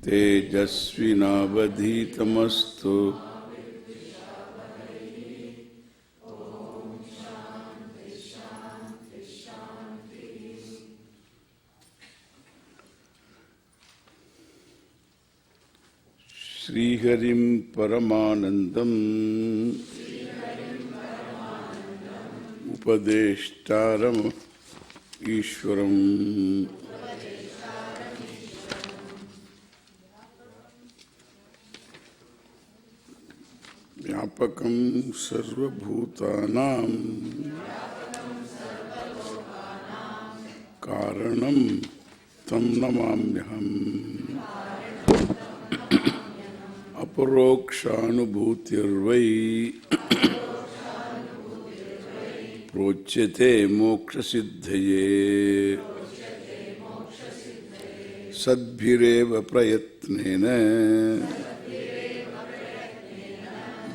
तेजस्विनावधीतमस्तु श्रीहरिं परमानंदम उपदेष्टारम् ईश्वरं व्यापकं सर्वभूतानां कारणं तं नमाम्यहम् aparokṣānubhūtirvai procyate mokṣasiddhaye sadbhireṣā prayatnena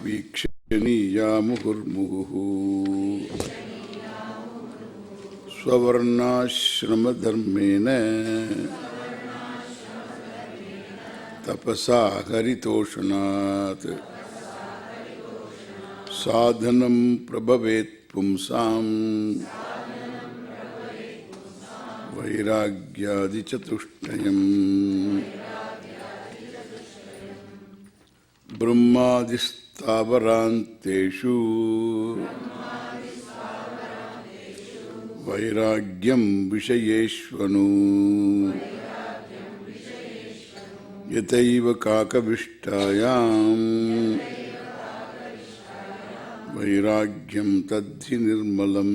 vīkṣaṇīyā muhurmuhuḥ svavarṇāśramadharmeṇa tapasā haritoṣaṇāt sādhanaṃ prabhavetpuṃsāṃ vairāgyādi catuṣṭayam brahmādisthāvarānteṣu vairāgyam viṣayeṣvanu yathaiva kākaviṣṭhāyāṃ vairāgyam tadhi nirmalam.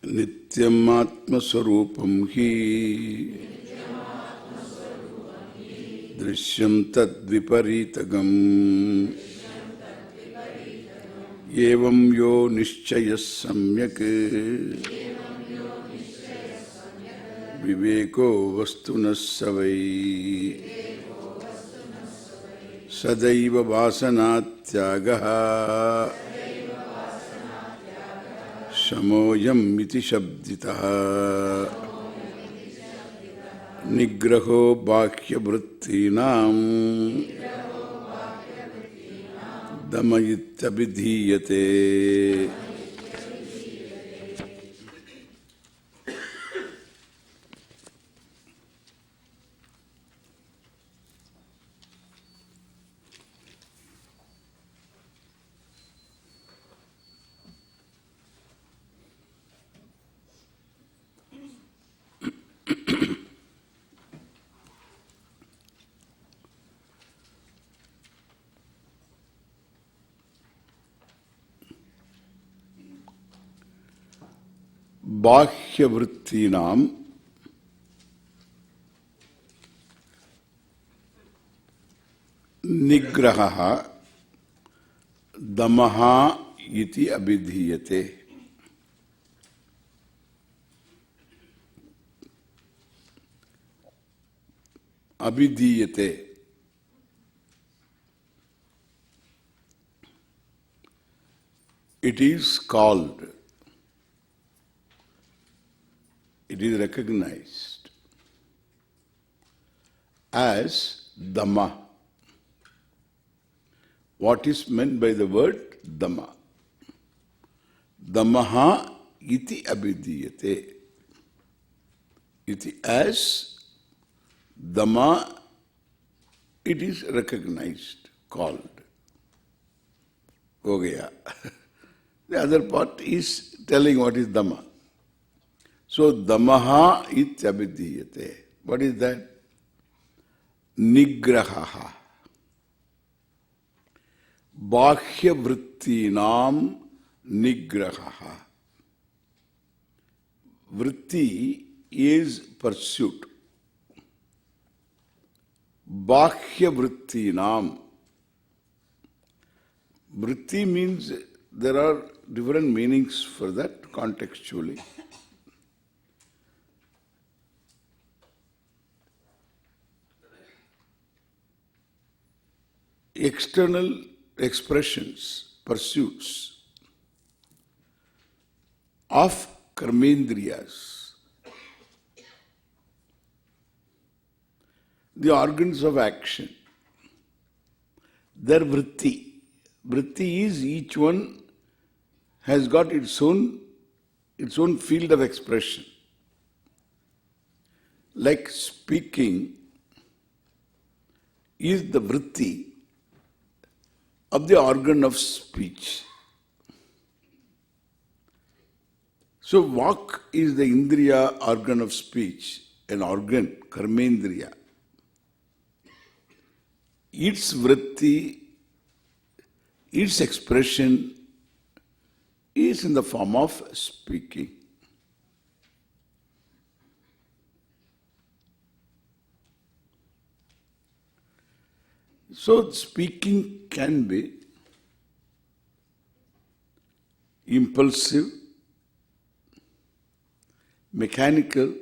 नित्यम आत्मस्वरूपम ही दृश्यम तद्विपरीतगम एवं यो निश्चयः सम्यक् विवेको वस्तुनः स वै सदैव वासनात्यागः शमोऽयम् इति शब्दितः निग्रहो बाह्यवृत्तीनां दम इत्यभिधीयते। बाह्यवृत्तीनां निग्रहः दमः इति अभिधीयते। अभिधीयते it is called, it is recognized as Dhamma. What is meant by the word Dhamma? Dhammaha iti abhidhiyate. Iti as Dhamma, it is recognized, called. Ho gaya. The other part is telling what is Dhamma. So, Dhammaha ityabhidhiyate. What is that? nigraha. Bahya vrittinam nigraha. Vritti is pursuit. Bahya vrittinam. Vritti means there are different meanings for that contextually. External expressions, pursuits of karmendriyas, the organs of action, their vritti. Vritti is each one has got its own field of expression. Like speaking is the vritti of the organ of speech. So vak is the indriya organ of speech, an organ, karmendriya. Its vritti, its expression is in the form of speaking. So speaking can be impulsive, mechanical,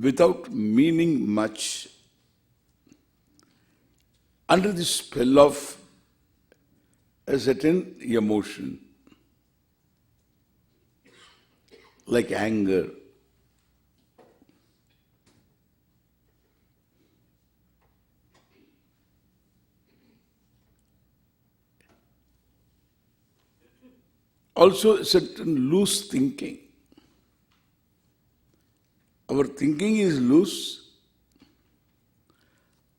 without meaning much, under the spell of a certain emotion, like anger, also a certain loose thinking. Our thinking is loose,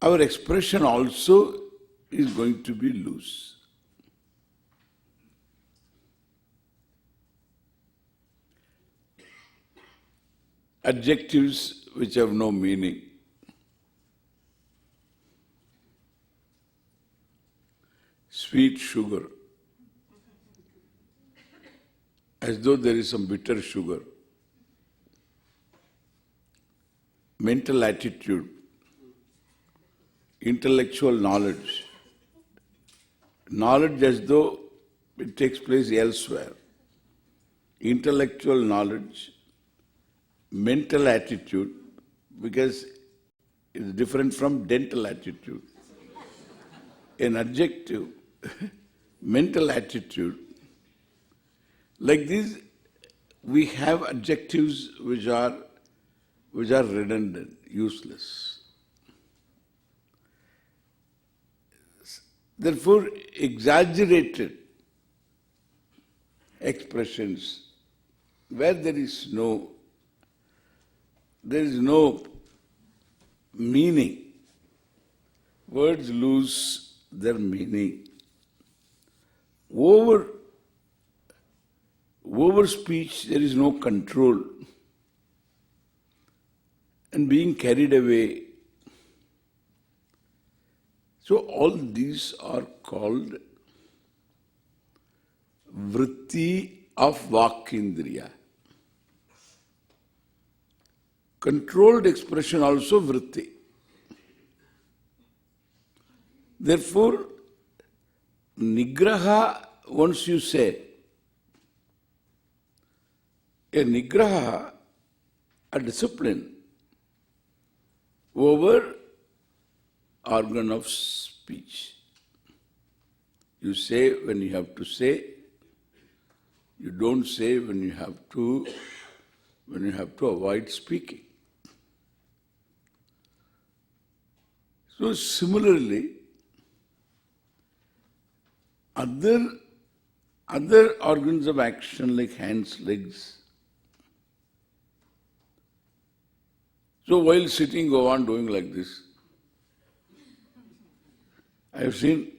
our expression also is going to be loose. Adjectives which have no meaning. Sweet sugar, as though there is some bitter sugar. Mental attitude, intellectual knowledge. Knowledge as though it takes place elsewhere. Intellectual knowledge, mental attitude, because it's different from dental attitude. An adjective, mental attitude. Like this, we have adjectives which are redundant, useless. Therefore, exaggerated expressions where there is no meaning. Words lose their meaning. Over speech, there is no control. And being carried away. So all these are called vritti of vakindriya. Controlled expression also vritti. Therefore, nigraha, once you say, a nigraha, a discipline over organ of speech. You say when you have to say, you don't say when you have to avoid speaking. So similarly, other organs of action like hands, legs. So while sitting, go on doing like this. I have seen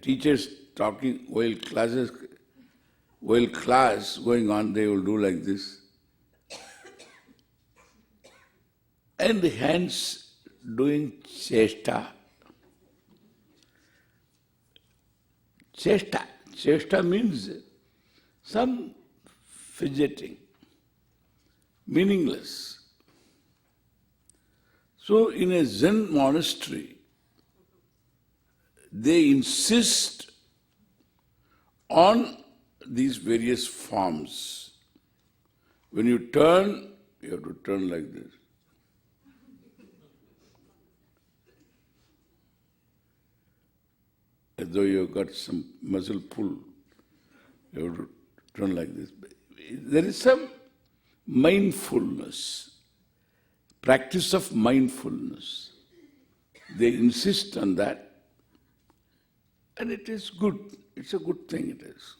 teachers talking while class going on, they will do like this. And the hands doing cheshta. Cheshta. Cheshta means some fidgeting, meaningless. So in a Zen monastery, they insist on these various forms. When you turn, you have to turn like this. As though you've got some muscle pull, you have to turn like this. There is some mindfulness, practice of mindfulness. They insist on that, and it is good. It's a good thing, it is.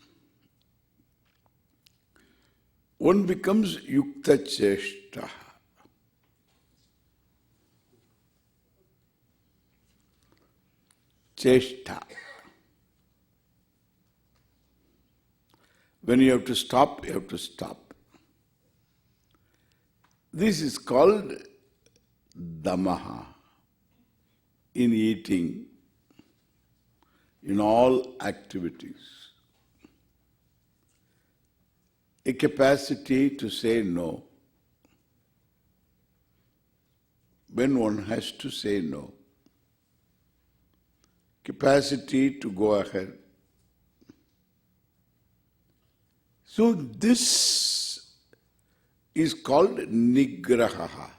One becomes yukta cheshta. Cheshta. When you have to stop, you have to stop. This is called damaha in eating, in all activities. A capacity to say no when one has to say no. Capacity to go ahead. So this is called nigraha.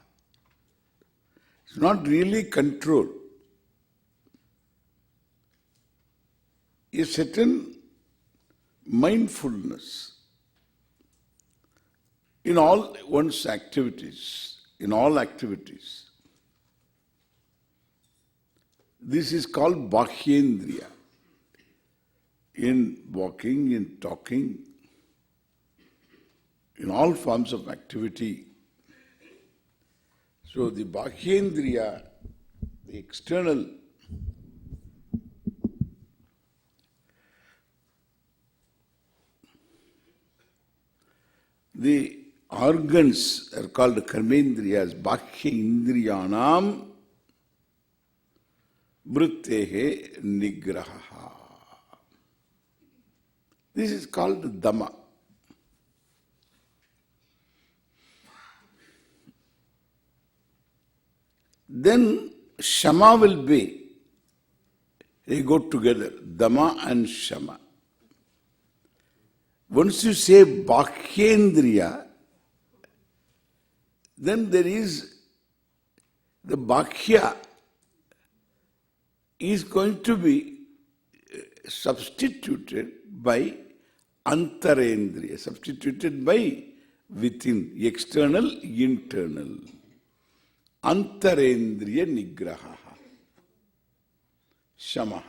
It's not really control. A certain mindfulness in all one's activities, in all activities. This is called bhāhyendriya. In walking, in talking, in all forms of activity. So the bhāhyendriya, the external, the organs are called karmendriyas, bhāhyendriyanam vrittehe nigraha. This is called dhamma. Then shama will be, they go together, dhamma and shama. Once you say bhāhyendriya, then there is the bhāhya is going to be substituted by antarendriya, substituted by within, external, internal. Antarendriya nigraha, shama.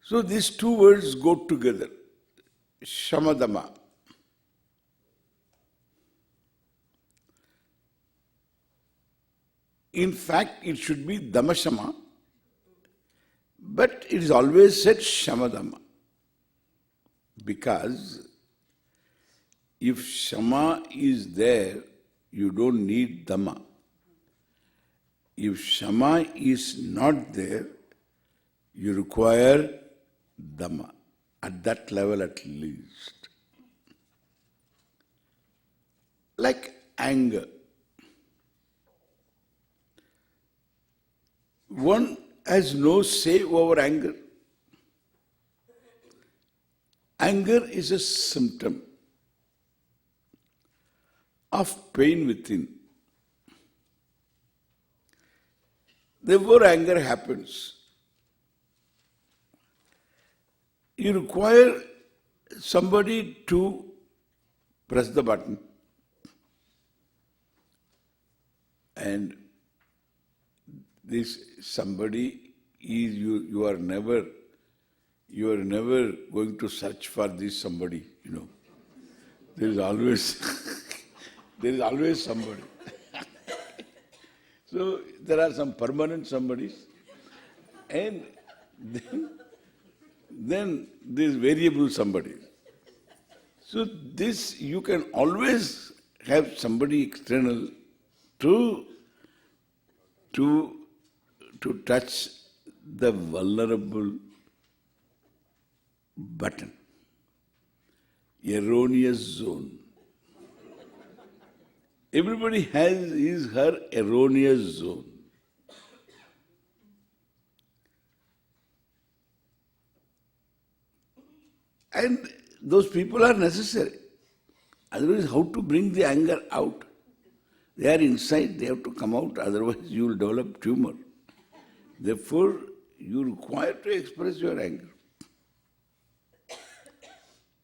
So these two words go together, shamadama. In fact, it should be damashama, but it is always said shamadama. Because if shama is there, you don't need dhamma. If shama is not there, you require dhamma, at that level at least. Like anger. One has no say over anger. Anger is a symptom of pain within. Therefore, anger happens. You require somebody to press the button, and this somebody is you are never going to search for this somebody, you know. There is always somebody. So there are some permanent somebodies, and then this variable somebody. So this you can always have somebody external to to touch the vulnerable button, erroneous zone. Everybody has his, her erroneous zone. And those people are necessary. Otherwise, how to bring the anger out? They are inside, they have to come out, otherwise you will develop tumor. Therefore, you require to express your anger.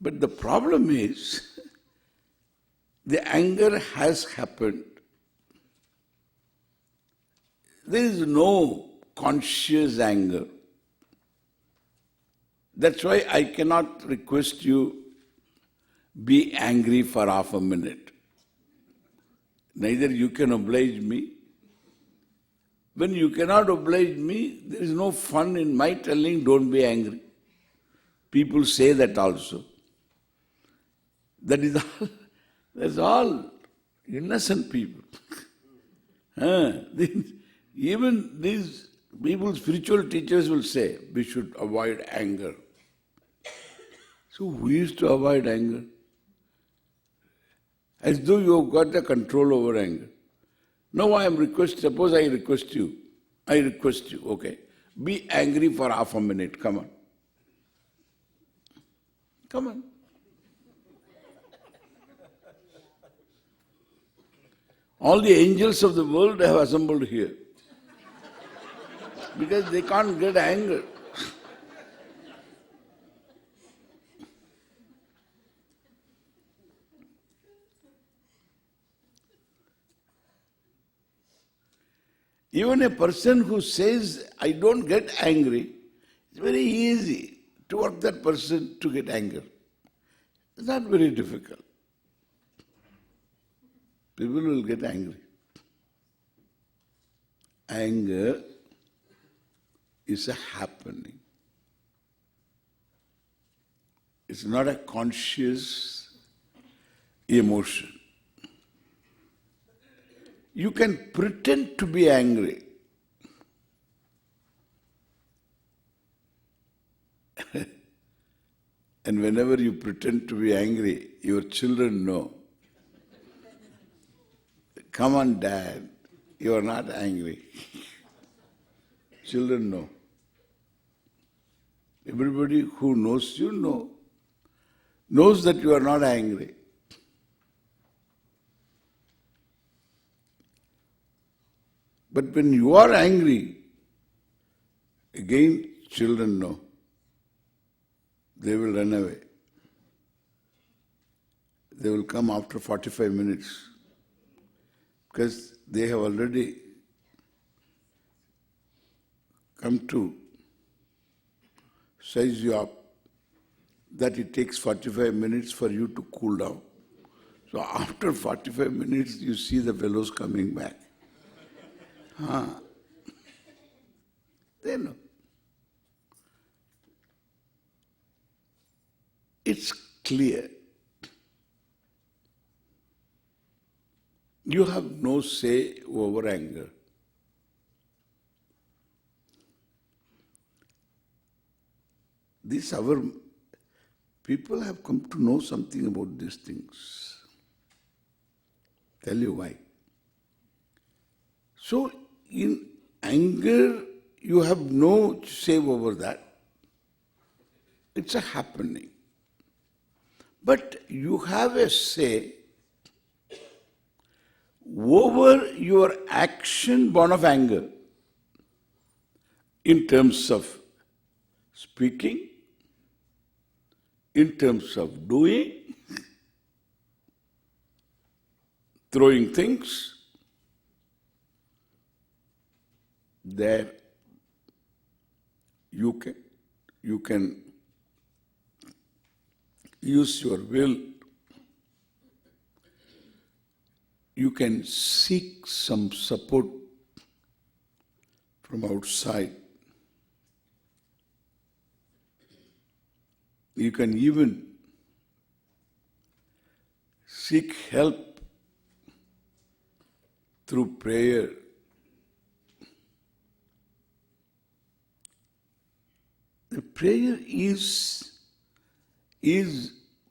But the problem is, the anger has happened. There is no conscious anger. That's why I cannot request you be angry for half a minute. Neither you can oblige me. When you cannot oblige me, there is no fun in my telling don't be angry. People say that also. That is all. That's all innocent people. Even these people, spiritual teachers will say, we should avoid anger. So who used to avoid anger? As though you have got the control over anger. Now I am suppose I request you, okay, be angry for half a minute, come on. Come on. All the angels of the world have assembled here. Because they can't get anger. Even a person who says, I don't get angry, it's very easy to work that person to get anger. It's not very difficult. People will get angry. Anger is a happening. It's not a conscious emotion. You can pretend to be angry. And whenever you pretend to be angry, your children know. Come on, Dad, you are not angry. Children know. Everybody who knows you knows that you are not angry. But when you are angry, again children know. They will run away. They will come after 45 minutes because they have already come to size you up that it takes 45 minutes for you to cool down. So after 45 minutes you see the fellows coming back. They know. It's clear. You have no say over anger. Our people have come to know something about these things. Tell you why. So, in anger, you have no say over that. It's a happening. But you have a say over your action born of anger in terms of speaking, in terms of doing, throwing things. There you can use your will. You can seek some support from outside. You can even seek help through prayer The prayer is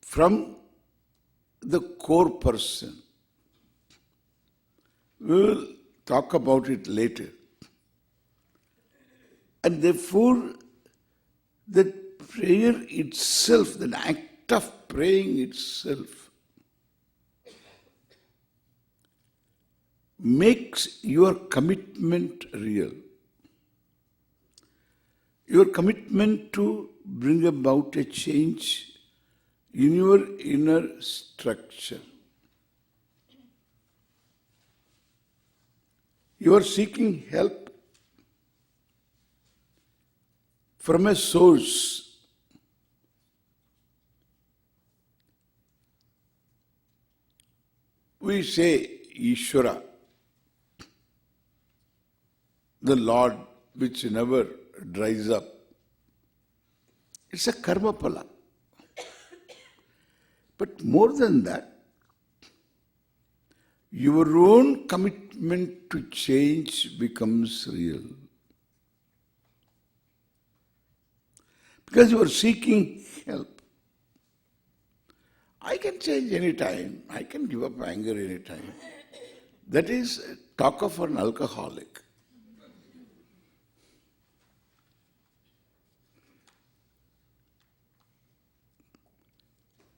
from the core person. We will talk about it later. And therefore, that prayer itself, that act of praying itself, makes your commitment real. Your commitment to bring about a change in your inner structure. You are seeking help from a source. We say Ishvara, the Lord which never dries up. It's a karma phala. But more than that, your own commitment to change becomes real. Because you are seeking help. I can change any time. I can give up anger any time. That is talk of an alcoholic.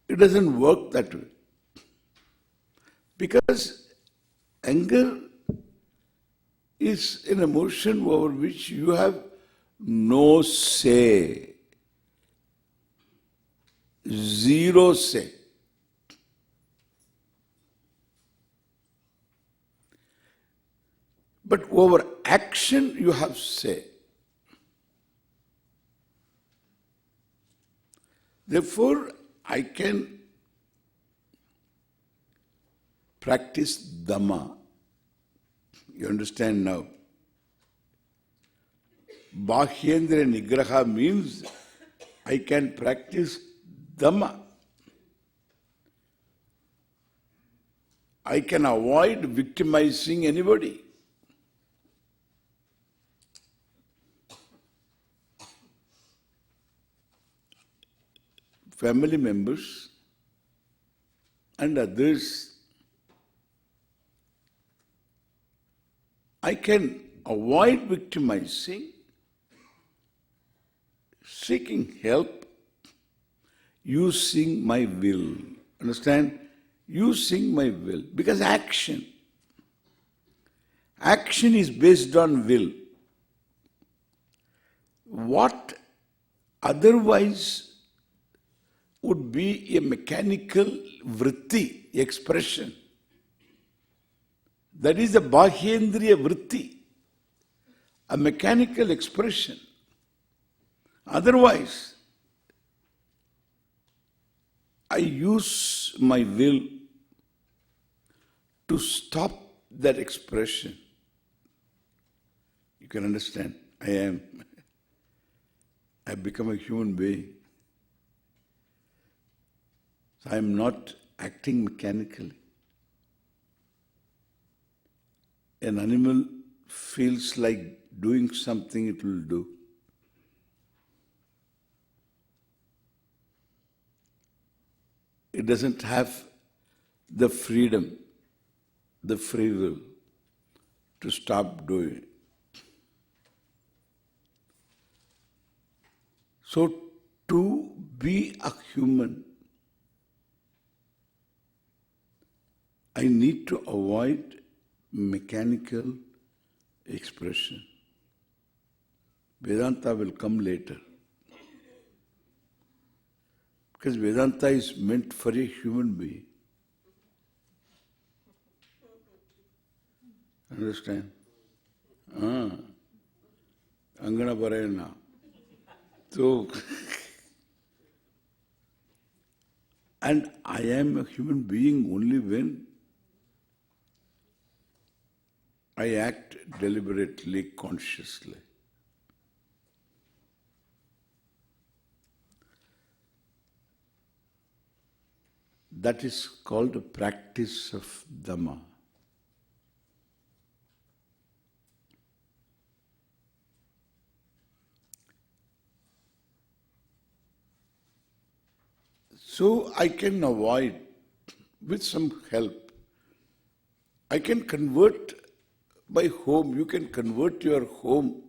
It doesn't work that way. Because anger is an emotion over which you have no say. Zero say. But over action you have say. Therefore, I can practice Dhamma. You understand now? Bhāhyendriya Nigraha means I can practice Dhamma. I can avoid victimizing anybody. Family members and others, I can avoid victimizing, seeking help, using my will. Understand? Using my will. Because action is based on will. What otherwise would be a mechanical vritti, expression. That is the Bhāhyendriya vritti, a mechanical expression. Otherwise, I use my will to stop that expression. You can understand, I've become a human being. So I am not acting mechanically. An animal feels like doing something, it will do. It doesn't have the freedom, the free will to stop doing it. So to be a human, I need to avoid mechanical expression. Vedanta will come later. Because Vedanta is meant for a human being. Understand? Angana parayana. So, and I am a human being only when I act deliberately, consciously. That is called a practice of Dhamma. So I can avoid with some help. I can convert my home, you can convert your home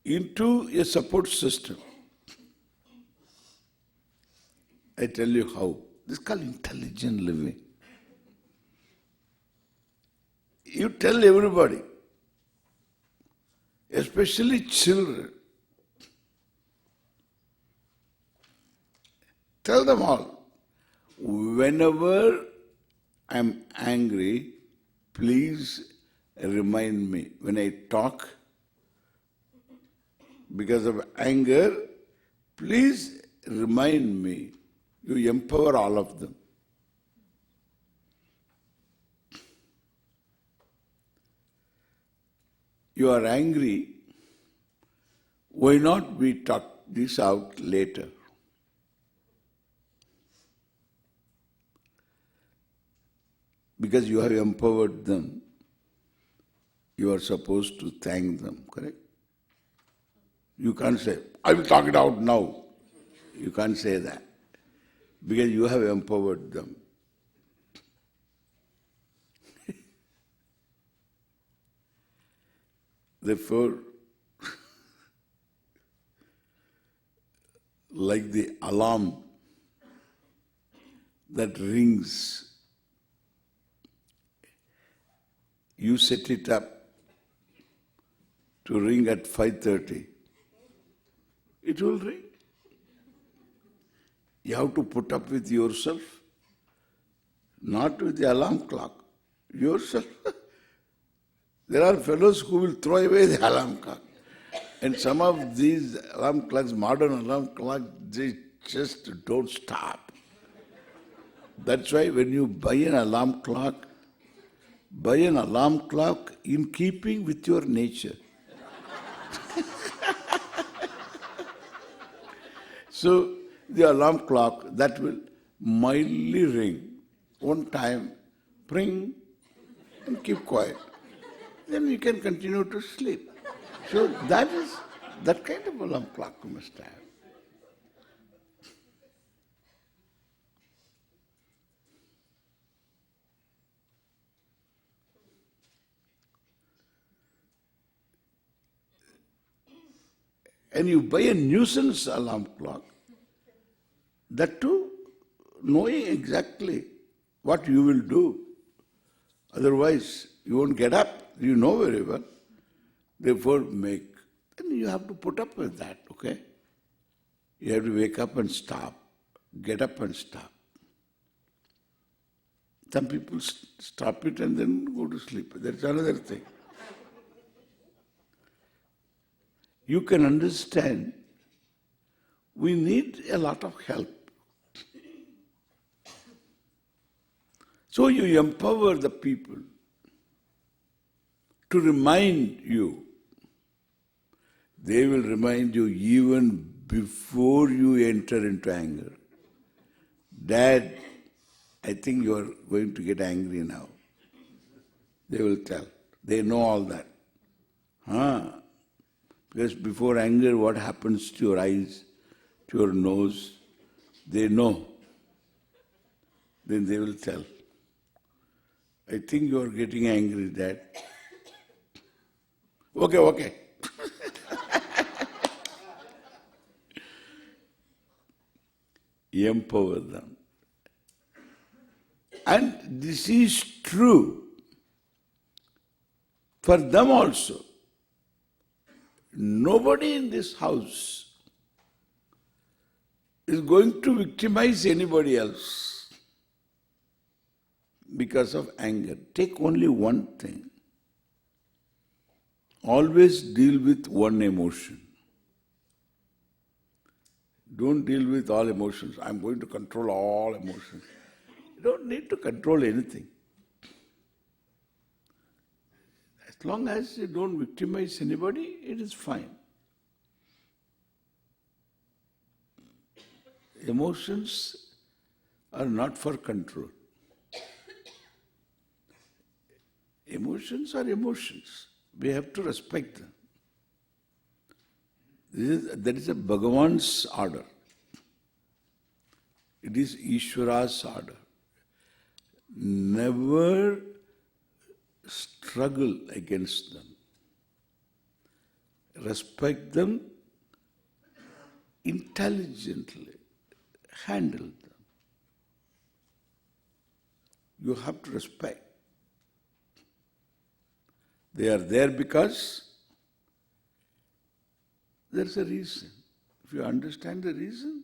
into a support system. I tell you how. This is called intelligent living. You tell everybody, especially children, tell them all, whenever I'm angry, please remind me. When I talk because of anger, please remind me. You empower all of them. You are angry, why not we talk this out later? Because you have empowered them, you are supposed to thank them, correct? You can't say, I will talk it out now. You can't say that. Because you have empowered them. Therefore, like the alarm that rings, you set it up to ring at 5:30. It will ring. You have to put up with yourself, not with the alarm clock. Yourself. There are fellows who will throw away the alarm clock. And some of these alarm clocks, modern alarm clocks, they just don't stop. That's why when you buy an alarm clock in keeping with your nature. So the alarm clock, that will mildly ring. One time, ring, and keep quiet. Then you can continue to sleep. So that kind of alarm clock you must have. And you buy a nuisance alarm clock, that too, knowing exactly what you will do. Otherwise, you won't get up. You know very well. Therefore, then you have to put up with that, okay? You have to wake up and stop, get up and stop. Some people stop it and then go to sleep. That's another thing. You can understand, we need a lot of help. So you empower the people to remind you. They will remind you even before you enter into anger. Dad, I think you are going to get angry now. They will tell. They know all that. Because before anger, what happens to your eyes, to your nose, they know. Then they will tell. I think you are getting angry, Dad. Okay. Empower them. And this is true for them also. Nobody in this house is going to victimize anybody else because of anger. Take only one thing. Always deal with one emotion. Don't deal with all emotions. I'm going to control all emotions. You don't need to control anything. As long as you don't victimize anybody, it is fine. Emotions are not for control. Emotions are emotions. We have to respect them. That is a Bhagavan's order. It is Ishvara's order. Never struggle against them. Respect them intelligently. Handle them. You have to respect. They are there because there is a reason. If you understand the reason,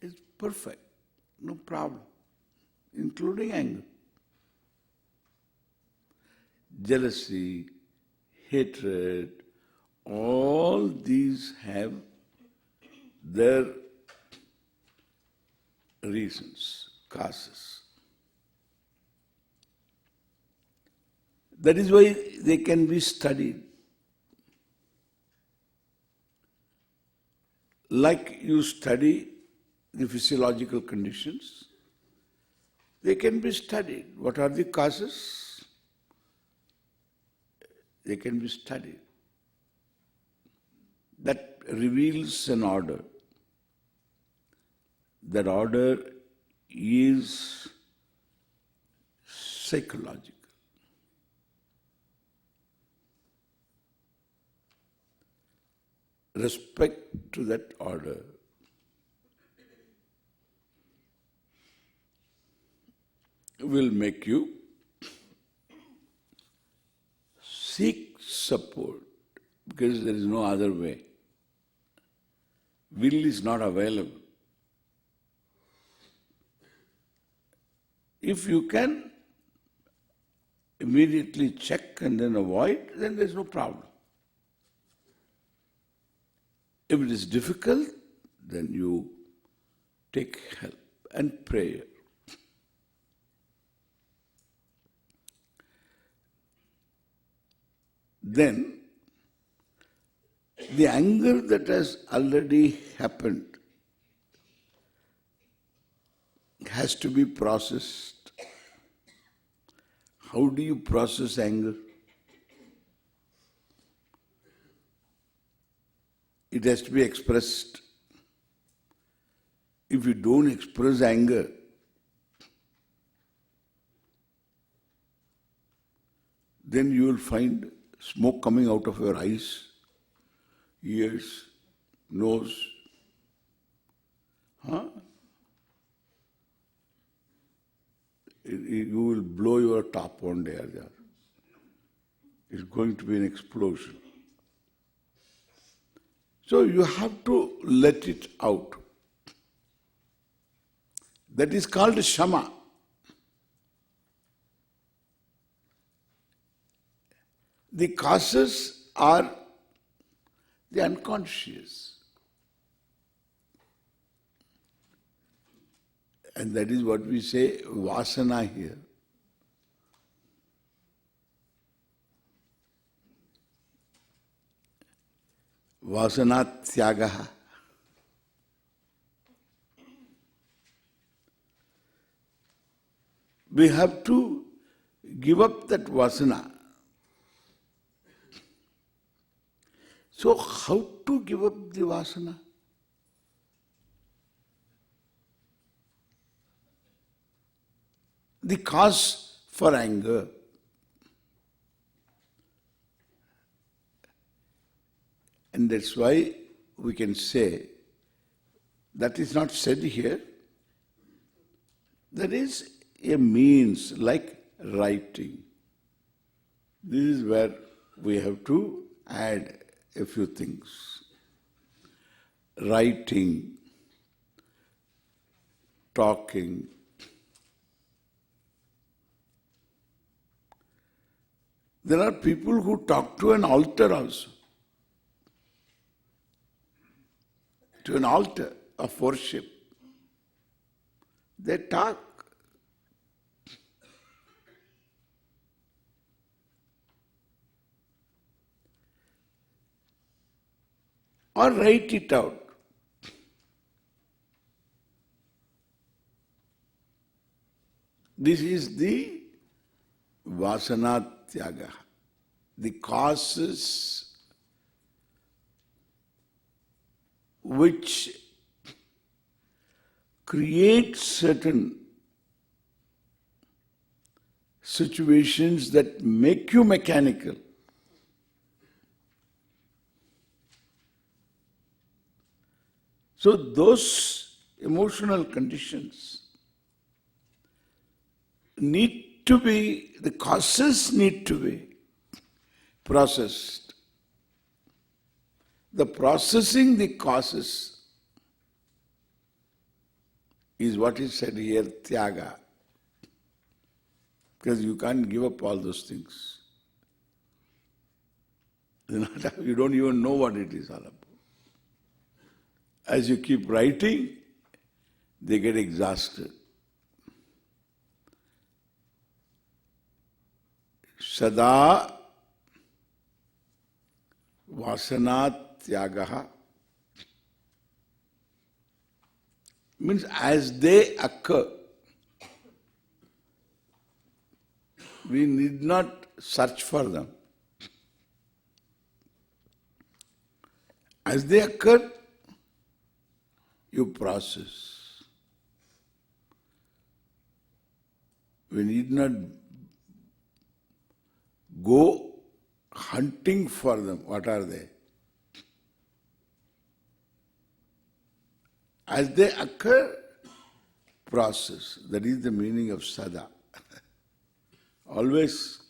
it's perfect. No problem. Including anger. Jealousy, hatred, all these have their reasons, causes. That is why they can be studied. Like you study the physiological conditions, they can be studied. What are the causes? They can be studied. That reveals an order. That order is psychological. Respect to that order. Will make you seek support because there is no other way. Will is not available. If you can immediately check and then avoid, then there is no problem. If it is difficult, then you take help and prayer. Then, the anger that has already happened has to be processed. How do you process anger? It has to be expressed. If you don't express anger, then you will find smoke coming out of your eyes, ears, nose. You will blow your top one day. It's going to be an explosion. So you have to let it out. That is called shama. The causes are the unconscious. And that is what we say, vasana here. Vasanat tyagaha. We have to give up that vasana. So how to give up the vasana? The cause for anger. And that's why we can say, that is not said here. There is a means like writing. This is where we have to add a few things. Writing, talking, there are people who talk to an altar also. To an altar of worship. They talk. Or write it out. This is the vasana tyaga, the causes which create certain situations that make you mechanical. So those emotional conditions need to be, the causes need to be processed. The processing the causes is what is said here, tyaga. Because you can't give up all those things. You don't even know what it is all about. As you keep writing, they get exhausted. Sada vasanat tyagaha means as they occur. We need not search for them. As they occur, you process. We need not go hunting for them. What are they? As they occur, process. That is the meaning of sada. Always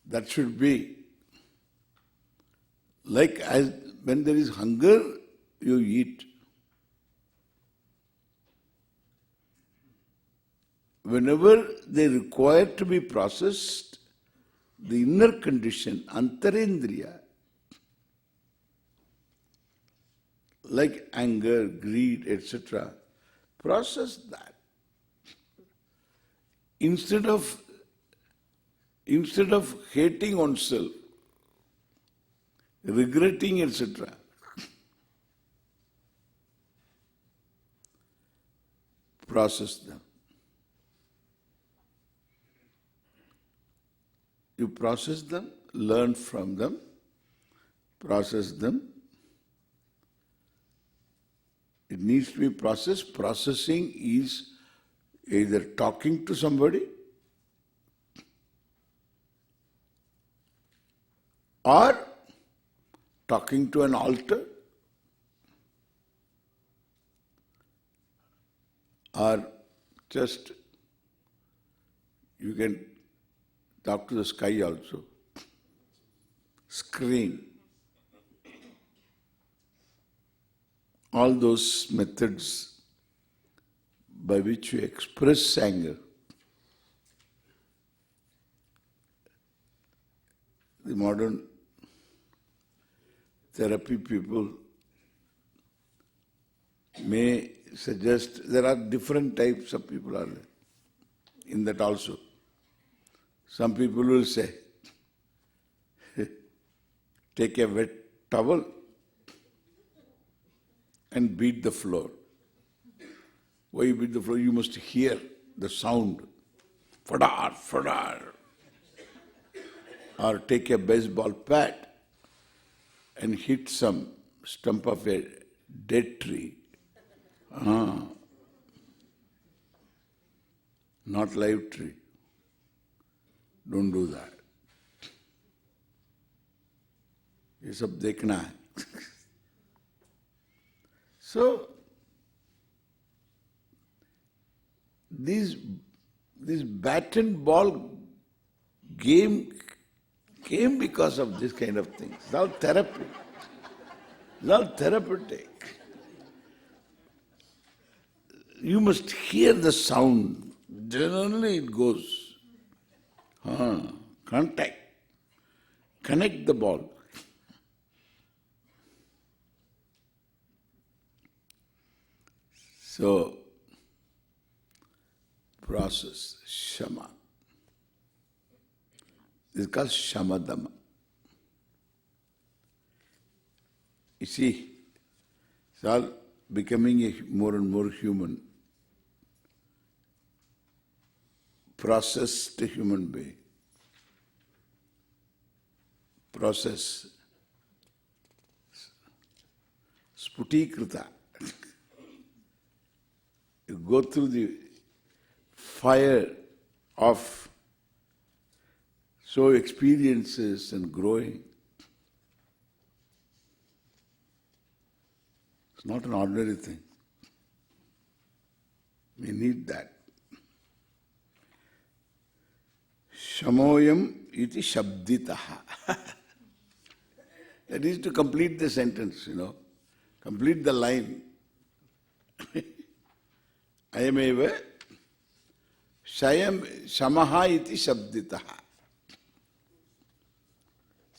that should be. Like as when there is hunger, you eat. Whenever they require to be processed, the inner condition, antarendriya, like anger, greed, etc., process that. Instead of hating oneself, regretting, etc., process them. You process them, learn from them, process them. It needs to be processed. Processing is either talking to somebody or talking to an altar or just you can talk to the sky also. Scream. All those methods by which you express anger. The modern therapy people may suggest there are different types of people are there in that also. Some people will say, take a wet towel and beat the floor. Why you beat the floor? You must hear the sound. Fadar, fadar. Or take a baseball bat and hit some stump of a dead tree. Not live tree. Don't do that. ये सब देखना है. So, this bat and ball game came because of this kind of things. It's all therapy. It's all therapeutic. You must hear the sound. Then only it goes. Contact. Connect the ball. So, process, shama. This is called shamadama. You see, it's all becoming a more and more human, processed human being. Process. Sputikrita. go through the fire of experiences and growing. It's not an ordinary thing. We need that. Shamoyam iti shabditaha. That is to complete the sentence, complete the line. Ayameva shamaha iti shabditaha.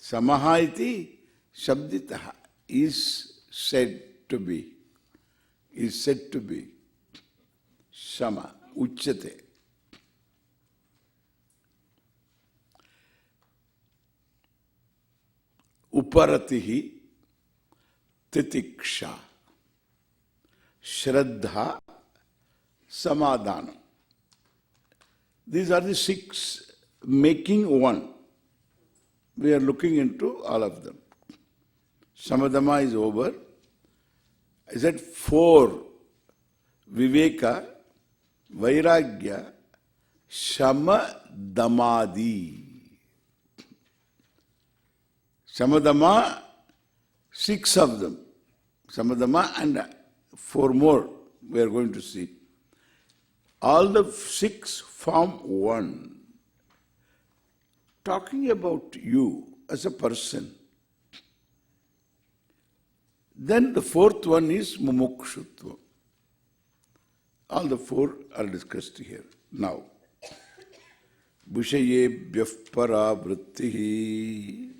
Samaha iti shabditaha is said to be. Shama, uchyate. Uparatihi titiksha. Shraddha samadhanam. These are the 6 making one. We are looking into all of them. Samadhama is over. I said 4. Viveka, vairāgyā, shama, damadi. Samadhama, 6 of them. Samadhama and 4 more we are going to see. All the 6 form one. Talking about you as a person. Then the 4th one is mumukshutva. All the 4 are discussed here. Now, viṣayebhyah paravrittihi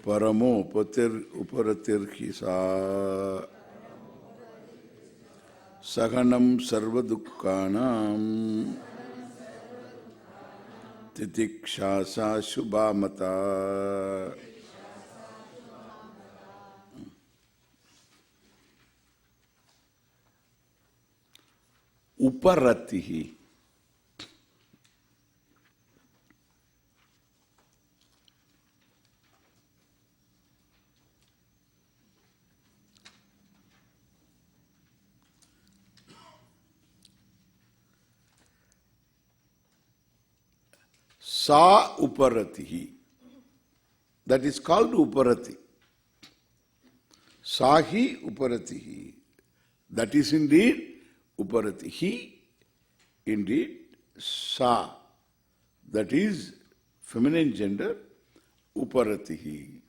paramopatirvai sahanam sarvadukkānāṃ titikṣāsā shubhamata. Uparatihi. Sa uparatihi. That is called uparati. Sahi uparatihi. That is indeed uparati. He, indeed, sa. That is feminine gender, uparatihi.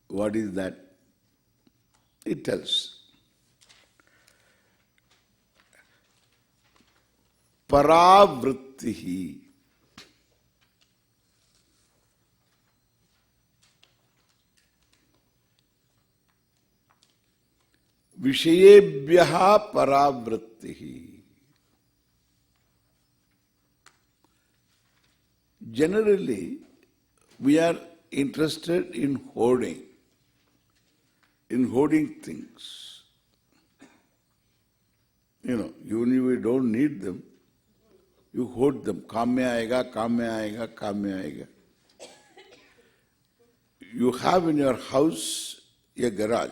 What is that? It tells. Paravrittihi. Viṣayebhyah paravrittihi. Generally, we are interested in hoarding things. Even if we don't need them, you hoard them. Kamya aega, kamya aega, kamya aega. You have in your house a garage.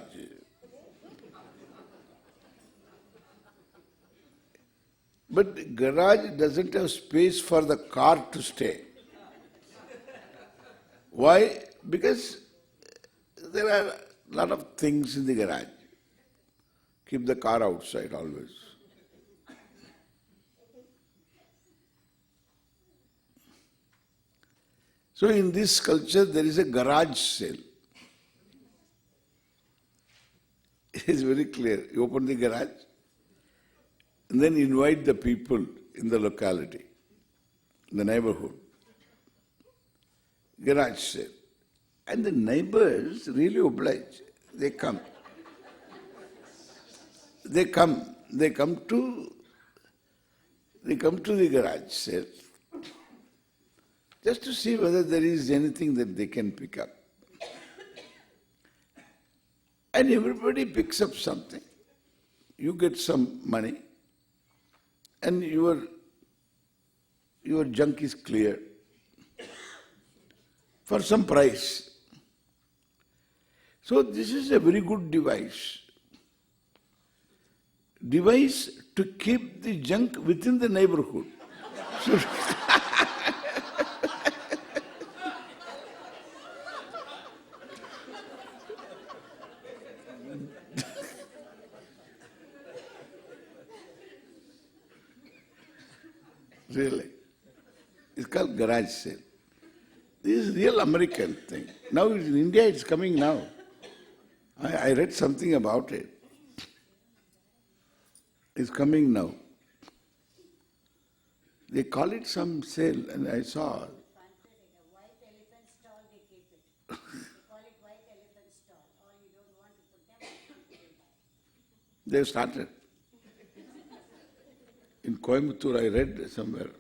But the garage doesn't have space for the car to stay. Why? Because there are a lot of things in the garage. Keep the car outside always. So in this culture there is a garage sale. It is very clear. You open the garage and then invite the people in the locality, in the neighborhood. Garage sale. And the neighbors really oblige. They come. They come to the garage sale just to see whether there is anything that they can pick up. And everybody picks up something. You get some money and your junk is cleared for some price. So this is a very good device. Device to keep the junk within the neighborhood. So really. It's called garage sale. This is real American thing. Now in India it's coming now. I read something about it. It's coming now. They call it some sale and I saw. White elephant stall they keep it. They call it white elephant stall. Or you don't want to put them, They've started. In Coimbatore I read somewhere.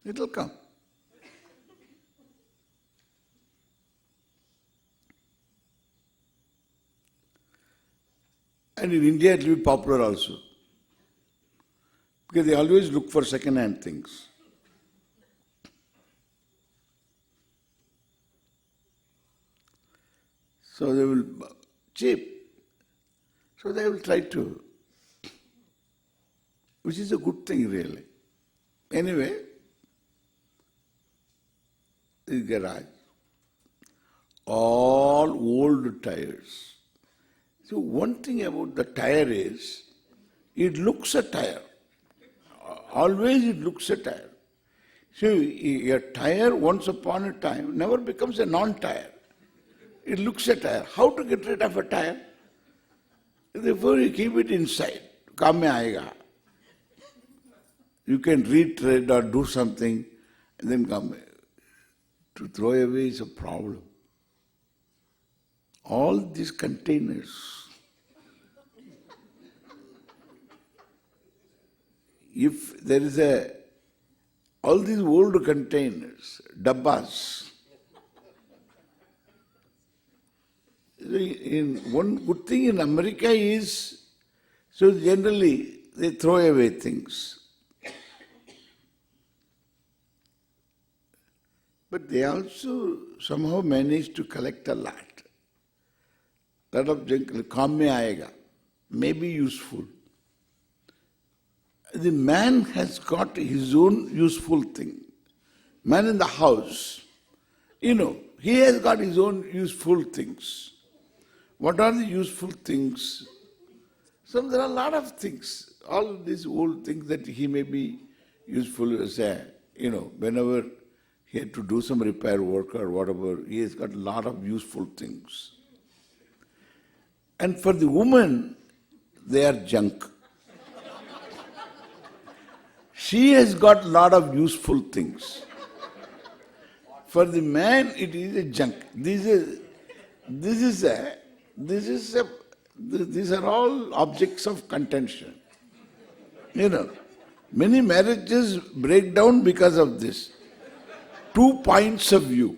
It'll come. And in India it will be popular also. Because they always look for second-hand things. So they will, cheap. So they will try to, which is a good thing really. Anyway, this garage, all old tires. So one thing about the tire is, it looks a tire. Always it looks a tire. So a tire once upon a time never becomes a non-tire. It looks a tire. How to get rid of a tire? Therefore you keep it inside. Kam mein aayega. You can retread or do something and then come. To throw away is a problem. All these containers, if there is all these old containers, dabbas, one good thing in America is, so generally they throw away things. But they also somehow manage to collect a lot. Lot of junk, kam mein aayega, may be useful. The man has got his own useful thing. Man in the house, he has got his own useful things. What are the useful things? So there are a lot of things, all these old things that he may be useful as whenever he had to do some repair work or whatever, he has got a lot of useful things. And for the woman, they are junk. She has got a lot of useful things. For the man, it is a junk. These are all objects of contention. Many marriages break down because of this. 2 points of view.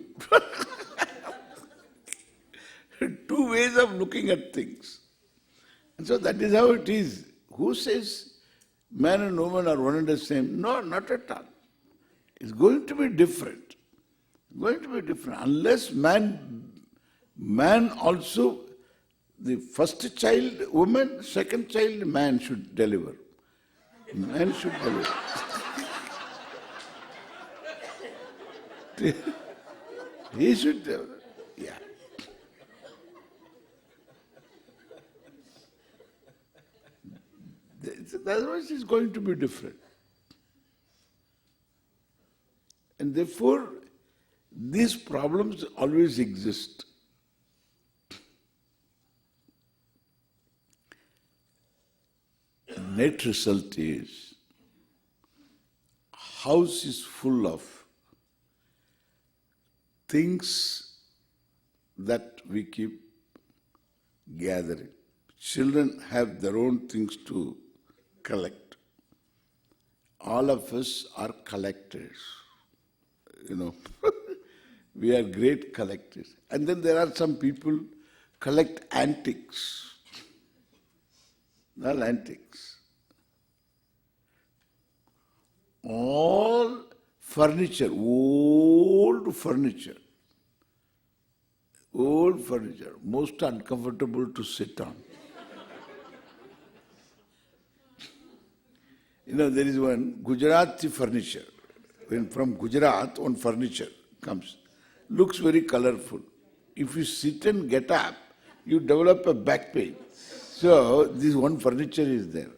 2 ways of looking at things. And so that is how it is. Who says man and woman are one and the same? No, not at all. It's going to be different. Going to be different. Unless man also, the first child woman, second child man should deliver. Man should deliver. He should deliver. Yeah. Otherwise it's going to be different. And therefore, these problems always exist. Net result is, house is full of things that we keep gathering. Children have their own things to collect. All of us are collectors. We are great collectors. And then there are some people collect antiques. All antiques. All furniture, old furniture. Old furniture, most uncomfortable to sit on. There is one Gujarati furniture. When from Gujarat, one furniture comes. Looks very colorful. If you sit and get up, you develop a back pain. So, this one furniture is there.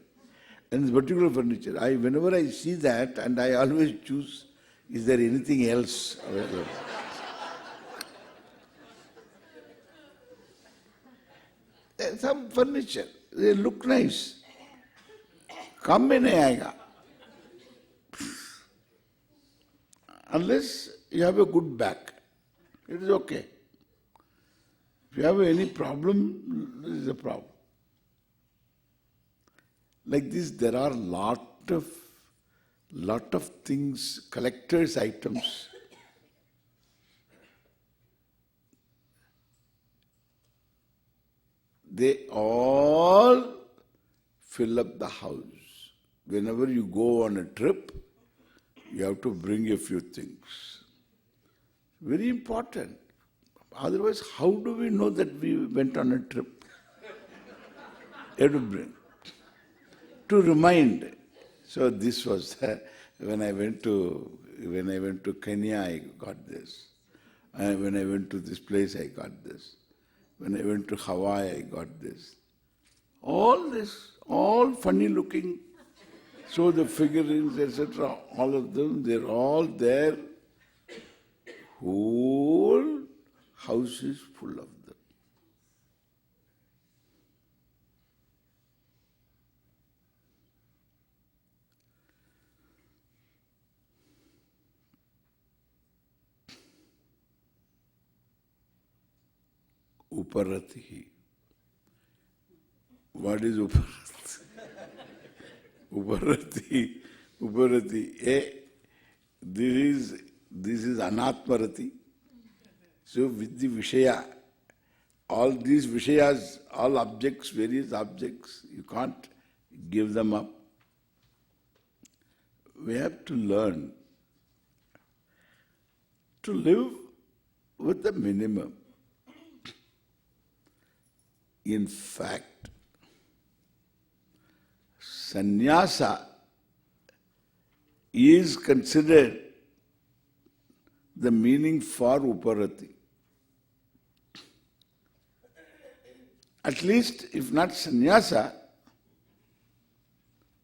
And this particular furniture, whenever I see that, and I always choose, is there anything else available? Some furniture, they look nice. Kam mein nahi aayega. Unless you have a good back, it is okay. If you have any problem, there is a problem. Like this, there are lot of things, collector's items. They all fill up the house. Whenever you go on a trip, you have to bring a few things. Very important. Otherwise, how do we know that we went on a trip? You have to bring. To remind. So this was when I went to Kenya, I got this. And when I went to this place, I got this. When I went to Hawaii, I got this. All this, all funny looking. So the figurines, etc., all of them, they're all there. Whole house is full of them. Uparatihi. What is Uparati? Uparati. This is Anatmarati. So with the Vishaya, all these Vishayas, all objects, various objects, you can't give them up. We have to learn to live with the minimum. In fact, sannyasa is considered the meaning for uparati. At least, if not sannyasa,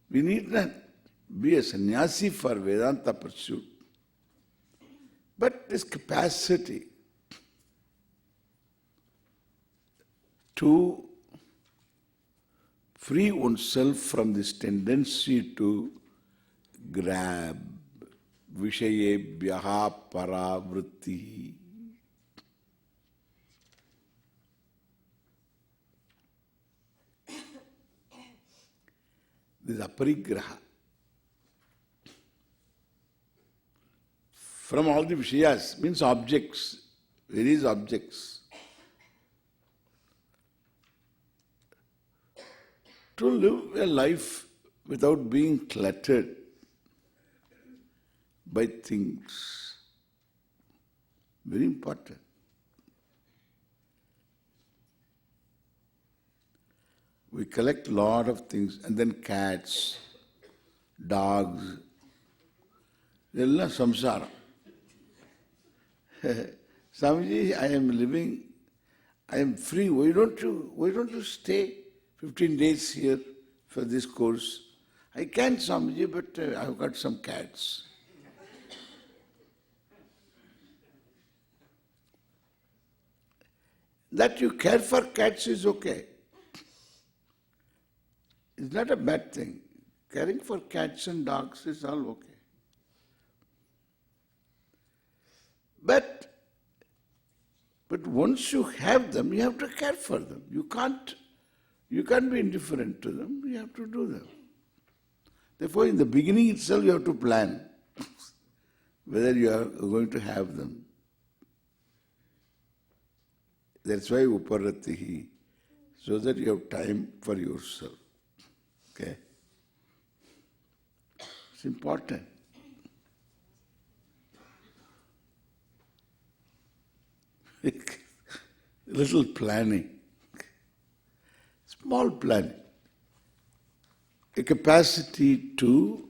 we need not be a sannyasi for Vedanta pursuit. But this capacity to free oneself from this tendency to grab viṣayebhyaha paravritti. This aparigraha. From all the vishayas, means objects, various objects. To live a life without being cluttered by things. Very important. We collect a lot of things, and then cats, dogs, ella samsara. Swamiji, I am living, I am free. Why don't you stay 15 days here for this course? I can, Swamiji, but I've got some cats. That you care for cats is okay. It's not a bad thing. Caring for cats and dogs is all okay. But once you have them, you have to care for them. You can't be indifferent to them. You have to do them. Therefore, in the beginning itself, you have to plan whether you are going to have them. That's why uparatihi, so that you have time for yourself. Okay? It's important. little planning, small planning, a capacity to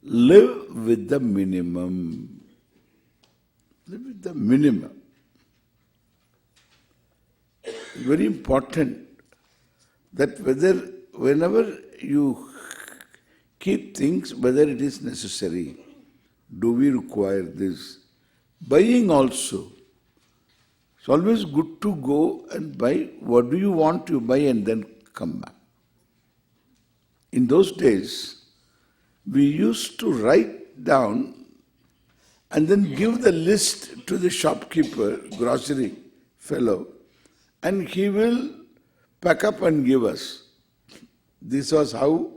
live with the minimum. Live with the minimum. Very important that whenever you keep things, whether it is necessary, do we require this? Buying also. It's always good to go and buy. What do you want to buy and then come back. In those days, we used to write down and then give the list to the shopkeeper, grocery fellow, and he will pack up and give us. This was how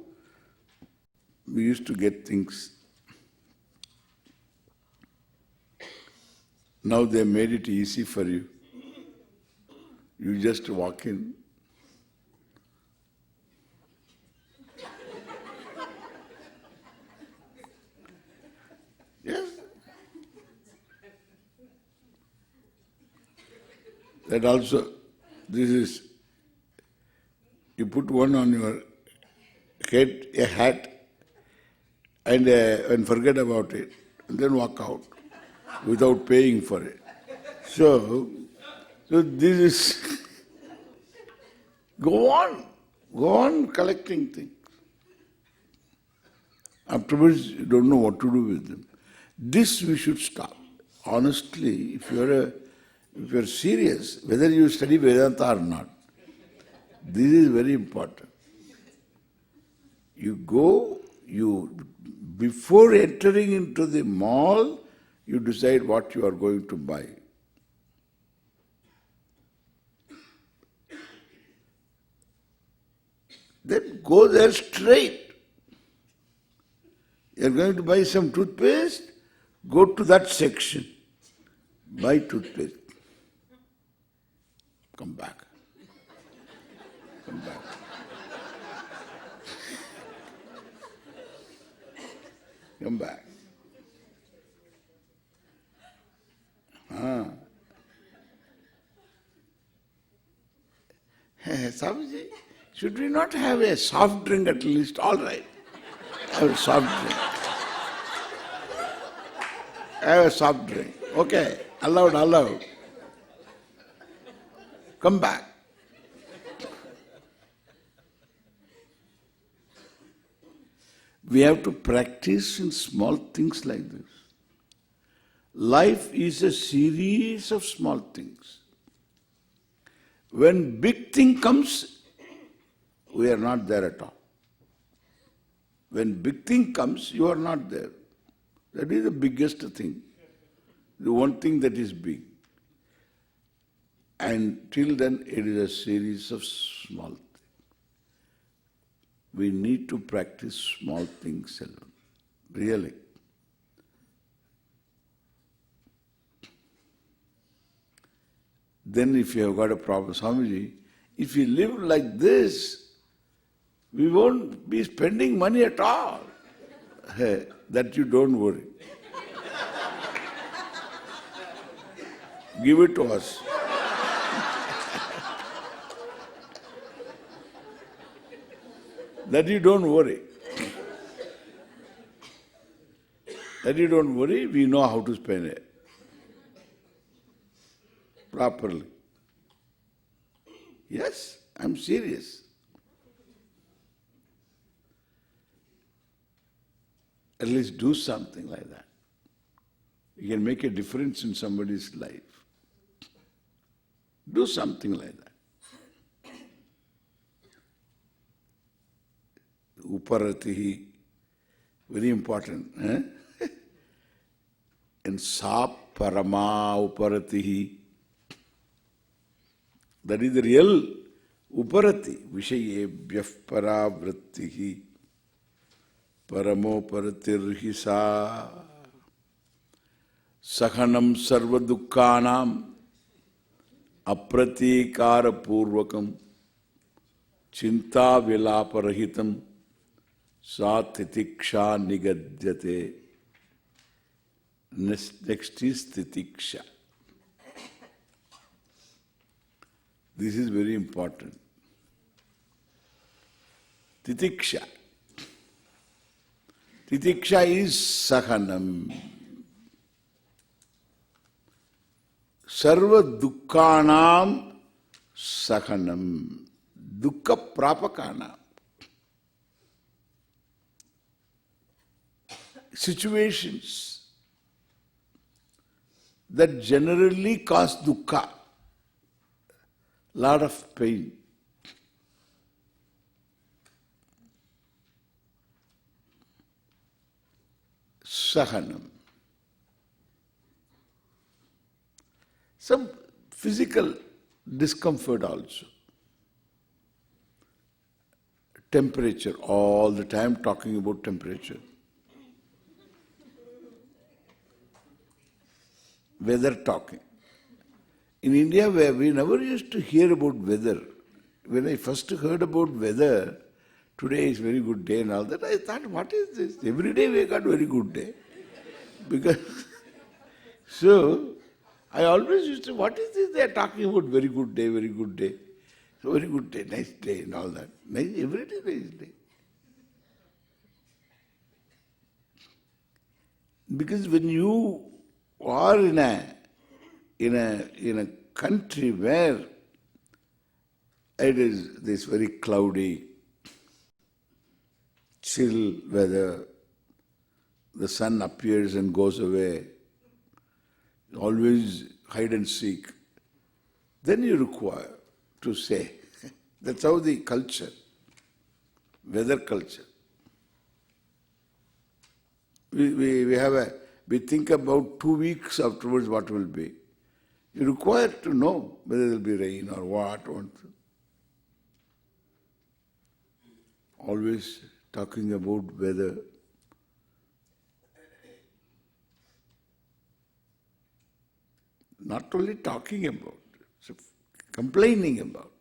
we used to get things. Now they made it easy for you. You just walk in. Yes. That also, this is, you put one on your head, a hat, and forget about it, and then walk out without paying for it. So this is, go on collecting things. Afterwards, you don't know what to do with them. This we should stop. Honestly, if you're serious, whether you study Vedanta or not, this is very important. Before entering into the mall, you decide what you are going to buy. Then go there straight. You are going to buy some toothpaste, go to that section. Buy toothpaste. Come back. Come back. Come back. Swamiji, should we not have a soft drink at least? All right. Have a soft drink. Have a soft drink. Okay. Allowed. Come back. We have to practice in small things like this. Life is a series of small things. When big thing comes, we are not there at all. When big thing comes, you are not there. That is the biggest thing. The one thing that is big. And till then, it is a series of small things. We need to practice small things alone. Really. Then if you have got a problem, Swamiji, if you live like this, we won't be spending money at all. Hey, that you don't worry. Give it to us. That you don't worry. That you don't worry, we know how to spend it properly. Yes, I'm serious. At least do something like that. You can make a difference in somebody's life. Do something like that. Uparatihi, very important. And sa parama uparatihi. That is the real uparati. Viṣayebhyah paravrittihi. Paramoparatiṛhi sahanam sarvadukkānāṃ apratīkārapūrvakam cinta vilāparahitam sa titiksha nigadyate. Next is titiksha. This is very important. Titiksha. Titiksha is sahanam. Sarva dukkānaṃ sahanam. Dukkha prāpakānaṃ. Situations that generally cause dukkha, lot of pain. Sahanam. Some physical discomfort also. Temperature, all the time talking about temperature. Weather talking. In India, where we never used to hear about weather. When I first heard about weather, today is very good day and all that, I thought, what is this? Every day we got very good day. Because, so, I always used to, what is this they are talking about very good day, very good day. So very good day, nice day and all that. Nice, every day nice day. Because when you are in a country where it is this very cloudy, chill weather, the sun appears and goes away, always hide and seek, then you require to say. That's how the culture, weather culture. We think about 2 weeks afterwards what will be. You require to know whether there will be rain or what. Always talking about weather. Not only talking about, so complaining about.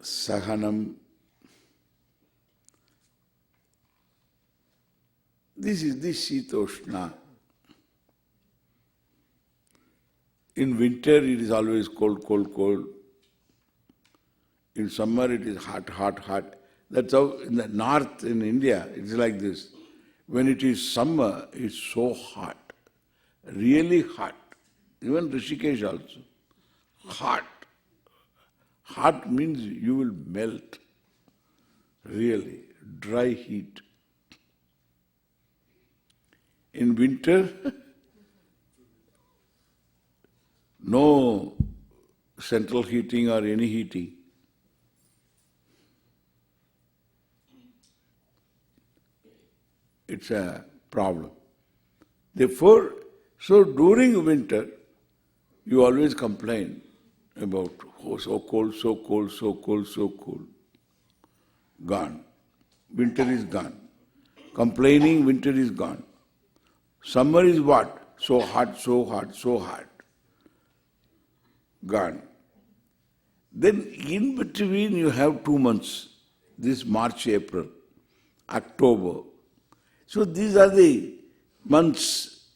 Sahanam. This is the Shitoshna. In winter it is always cold, cold, cold. In summer it is hot, hot, hot. That's how in the north in India it's like this. When it is summer, it's so hot, really hot. Even Rishikesh also. Hot. Hot means you will melt. Really. Dry heat. In winter, no central heating or any heating. It's a problem. Therefore, so during winter, you always complain about, oh, so cold, so cold, so cold, so cold. Gone. Winter is gone. Complaining, winter is gone. Summer is what? So hot, so hot, so hot. Gone. Then in between you have 2 months. This March, April, October. So these are the months.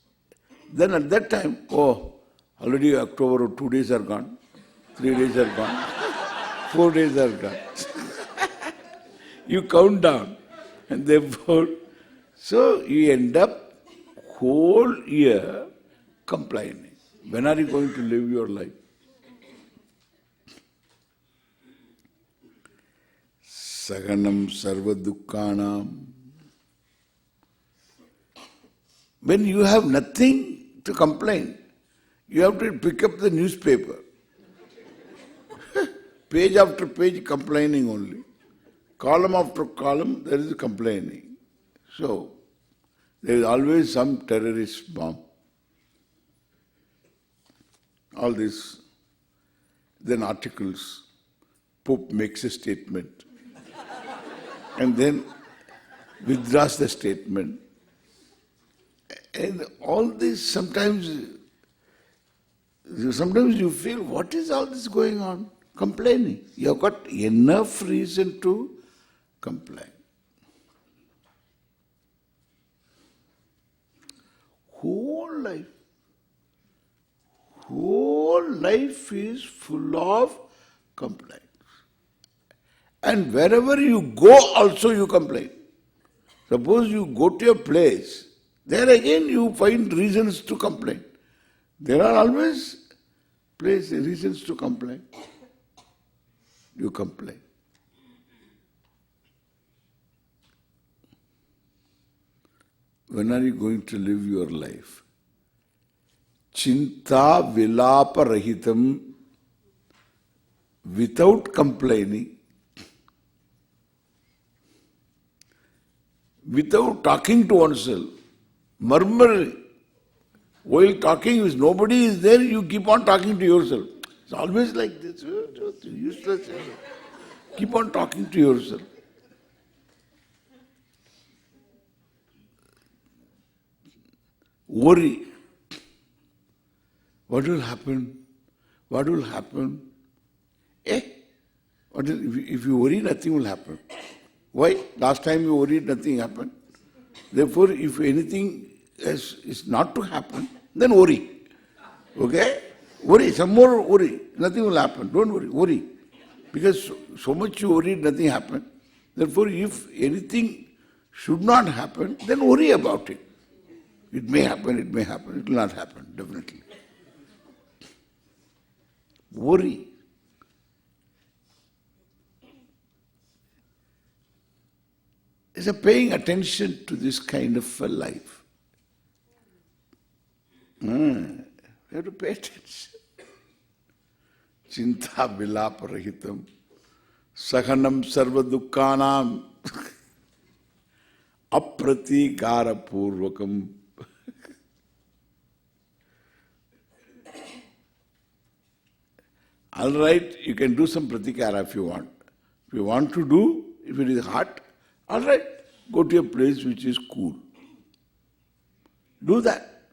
Then at that time, oh, already October, 2 days are gone, 3 days are gone, 4 days are gone. You count down. And therefore, so you end up whole year complaining. When are you going to live your life? Sahanam sarva dukkānaṃ. When you have nothing to complain, you have to pick up the newspaper. Page after page complaining only. Column after column there is complaining. So, there is always some terrorist bomb. All this. Then articles. Pope makes a statement. And then withdraws the statement. And all this sometimes you feel, what is all this going on? Complaining. You have got enough reason to complain. Whole life life is full of complaints. And wherever you go also you complain. Suppose you go to a place, there again you find reasons to complain. There are always reasons to complain. You complain. When are you going to live your life? Chinta vilapa rahitam, without complaining, without talking to oneself, murmuring. While talking, if nobody is there, you keep on talking to yourself. It's always like this. Useless. Keep on talking to yourself. Worry. What will happen? What will happen? If you worry, nothing will happen. Why? Last time you worried, nothing happened. Therefore, if anything is not to happen, then worry. Okay? Worry, some more worry. Nothing will happen. Don't worry. Worry. Because so much you worried, nothing happened. Therefore, if anything should not happen, then worry about it. It may happen, it will not happen, definitely. Worry. Is a paying attention to this kind of a life. You have to pay attention. Chinta vilapa rahitam, sahanam sarvadukkānāṃ, apratīkāra purvakam. All right, you can do some pratikara if you want. If you want to do, if it is hot, all right, go to a place which is cool. Do that.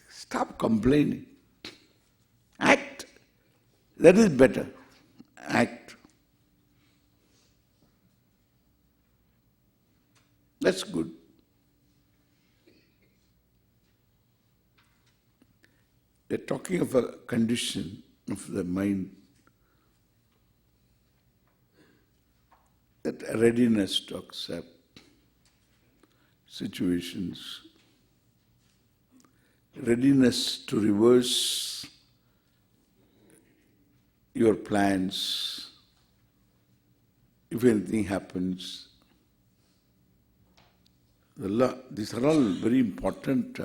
Stop complaining. Act. That is better. Act. That's good. They're talking of a condition of the mind, that readiness to accept situations, readiness to reverse your plans if anything happens. These are all very important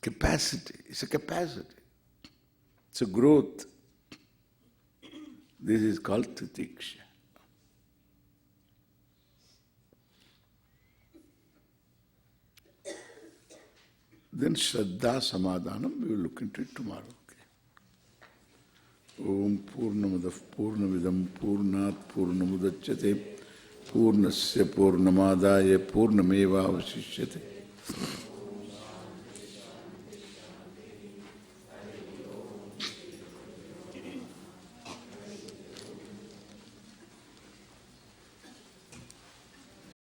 capacity. It's a capacity. It's a growth. This is called titiksha. Then Shraddha Samadhanam, we will look into it tomorrow. Om Purnamadav Purnavidam Purnat Purnamudachyate Purnasya Purnamadaya Purnameva Avasishyate